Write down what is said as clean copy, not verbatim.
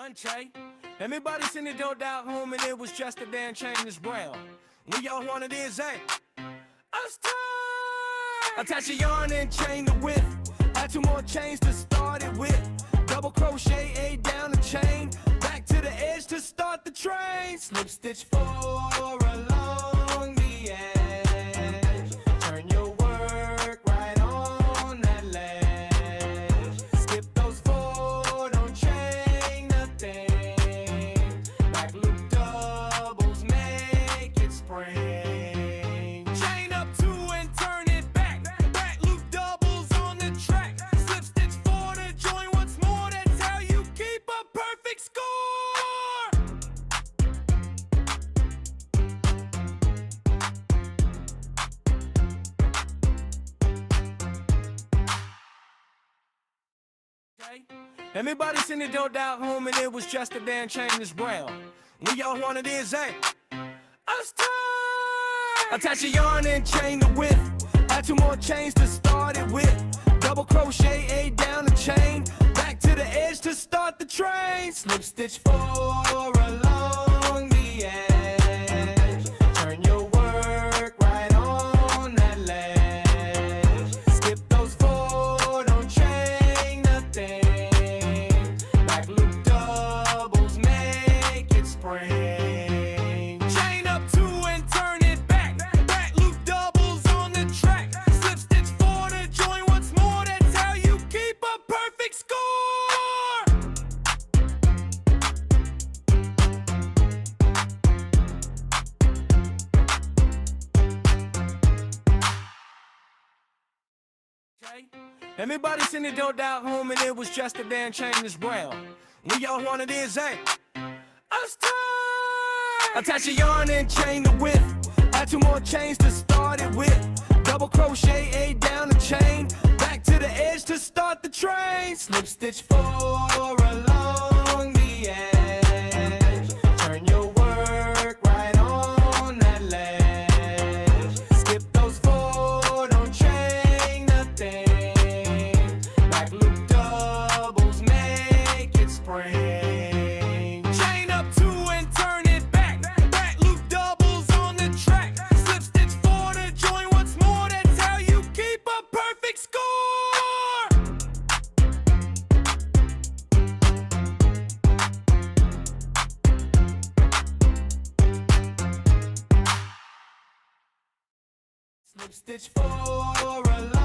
Crochet. Everybody seen it don't doubt home and it was just a damn chain that's brown. We all wanted is a tie. Attach a yarn and chain the width. Add 2 more chains to start it with. Double crochet A down the chain. Back to the edge to start the train. Slip stitch 4 along the edge. Turn your work right on that ledge. Skip those 4, don't chain nothing. Back loop doubles make it spring. Chain up 2 and turn it back. Back loop doubles on the track. Slip stitch 4 to join once more. That's how you keep a perfect score. Everybody seen it don't doubt home and it was just a damn chain that's brown. We all wanted is a tie. Attach a yarn and chain the width. Add 2 more chains to start it with. Double crochet A down the chain. Back to the edge to start the train. Slip stitch 4 along the edge. Turn your work right on that ledge. Skip those 4, don't chain nothing. Back loop doubles make it spring. Chain up 2 and turn it back. Back loop doubles on the track. Slip stitch 4 to join once more. That's how you keep a perfect score. Everybody seen it don't doubt home and it was just a damn chain that's brown. We all wanted is a tie. Attach a yarn and chain the width. Add 2 more chains to start it with. Double crochet A down the chain. Back to the edge to start the train. Slip stitch 4 along the edge. Turn your work right on that ledge. Skip those 4, don't chain nothing. Back loop doubles make it spring. Chain up 2 and turn it back. Back loop doubles on the track. Slip stitch 4 to join once more. That's how you keep a perfect score. Slip stitch 4 along